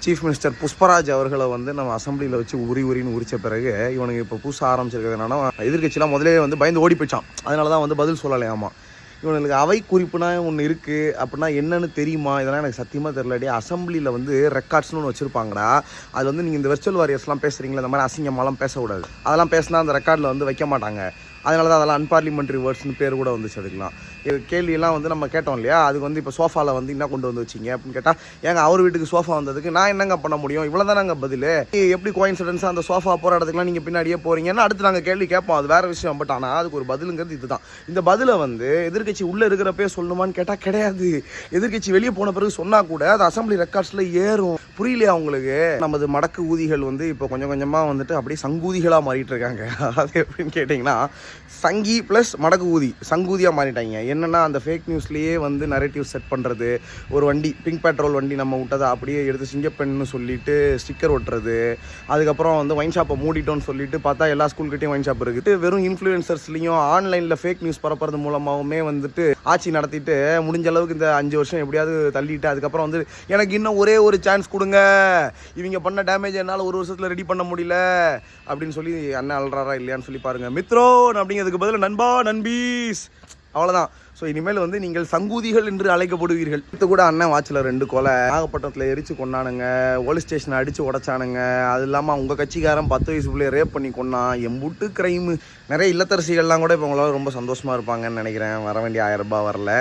Chief minister Pushparaj அவர்களை வந்து நம்ம அசம்பிளியில் வச்சு உரின்னு உரித்த பிறகு இவனுக்கு இப்போ புதுசாக ஆரம்பிச்சிருக்கிறது என்னன்னா, எதிர்கட்சியெலாம் முதலே வந்து பயந்து ஓடி போயிட்டான். அதனால தான் வந்து பதில் சொல்லலையாமா. இவனுக்கு அவை குறிப்புனா ஒன்று இருக்குது அப்படின்னா என்னென்னு தெரியுமா? இதெல்லாம் எனக்கு சத்தியமாக தெரியலடி. அசம்பிளியில் வந்து ரெக்கார்ட்ஸ்னு ஒன்று வச்சுருப்பாங்கடா. அதில் வந்து நீங்கள் இந்த வெர்ச்சுவல் வாரியர்ஸ்லாம் பேசுகிறீங்களா, இந்த மாதிரி அசிங்கமாலாம் பேசக்கூடாது. அதெல்லாம் பேசினா அந்த ரெக்கார்டில் வந்து வைக்க மாட்டாங்க. அதனால தான் அதெல்லாம் அன்பார்லிமெண்ட்ரி வேர்ட்ஸ்னு பேர் கூட வந்துச்சு. அதுக்கெலாம் கேள்வியெல்லாம் வந்து நம்ம கேட்டோம் இல்லையா, அதுக்கு வந்து இப்போ சோஃபாவில் வந்து என்ன கொண்டு வந்து வச்சிங்க அப்படின்னு கேட்டால், ஏங்க அவர் வீட்டுக்கு சோஃபா வந்ததுக்கு நான் என்னங்க பண்ண முடியும், இவ்வளோ தானங்க பதில். எப்படி கோயின்சிடன்ஸாக அந்த சோஃபா போகிற இடத்துக்குலாம் நீங்கள் பின்னாடியே போகிறீங்கன்னா அடுத்து நாங்கள் கேள்வி கேட்போம், அது வேறு விஷயம். பட் ஆனால் அதுக்கு ஒரு பதிலுங்கிறது இதுதான். இந்த பதிலை வந்து எதிர்கட்சி உள்ளே இருக்கிறப்பே சொல்லணுமான்னு கேட்டால் கிடையாது. எதிர்கட்சி வெளியே போன பிறகு சொன்னால் கூட அது அசம்பிளி ரெக்கார்ட்ஸில் ஏறும். புரியலையா உங்களுக்கு? நமது மடக்கு ஊதிகள் வந்து இப்போ கொஞ்சம் கொஞ்சமாக வந்துட்டு அப்படியே சங்கூதிகளாக மாறிட்டு இருக்காங்க. அது எப்படின்னு கேட்டிங்கன்னா, சங்கி ப்ளஸ் மடக்கு ஊதி சங்கூதியாக மாறிட்டாங்க. என்னென்னா அந்த ஃபேக் நியூஸ்லேயே வந்து நரேட்டிவ் செட் பண்ணுறது. ஒரு வண்டி பிங்க் பெட்ரோல் வண்டி நம்ம விட்டதை அப்படியே எடுத்து சிங்கப்பெண்ணு சொல்லிட்டு ஸ்டிக்கர் ஒட்டுறது. அதுக்கப்புறம் வந்து ஒயின் ஷாப்பை மூடிட்டோன்னு சொல்லிட்டு பார்த்தா எல்லா ஸ்கூல்கிட்டையும் ஒயின் ஷாப் இருக்குது. வெறும் இன்ஃப்ளூயன்சர்ஸ்லையும் ஆன்லைனில் ஃபேக் நியூஸ் பரப்புறது மூலமாகவுமே வந்துட்டு ஆட்சி நடத்திட்டு முடிஞ்ச அளவுக்கு இந்த 5 வருஷம் எப்படியாவது தள்ளிட்டு அதுக்கப்புறம் வந்து எனக்கு இன்னும் ஒரே ஒரு சான்ஸ் கொடுங்க, இவங்க பண்ண டேமேஜ் என்னால் ஒரு வருஷத்தில் ரெடி பண்ண முடியல அப்படின்னு சொல்லி அண்ணன் அல்றாரா இல்லையான்னு சொல்லி பாருங்கள். மித்ரோன் அப்படிங்கிறதுக்கு பதில் நண்பா நண்பீஸ், அவ்வளோதான். ஸோ இனிமேல் வந்து நீங்கள் சங்கூதிகள் என்று அழைக்கப்படுவீர்கள். இது கூட அண்ணன் வாட்சில் 2 கொலை, நாகப்பட்டினத்தில் எரிச்சு கொண்டானுங்க, போலீஸ் ஸ்டேஷனை அடித்து உடைச்சானுங்க. அது இல்லாமல் உங்கள் கட்சிக்காரன் 10 வயசு பிள்ளைய ரேப் பண்ணி கொண்டான். எம்புட்டு கிரைமு. நிறைய இல்லத்தரசிகள்லாம் கூட இப்போ உங்களால் ரொம்ப சந்தோஷமாக இருப்பாங்கன்னு நினைக்கிறேன். வர வேண்டிய 1000 ரூபாய் வரல.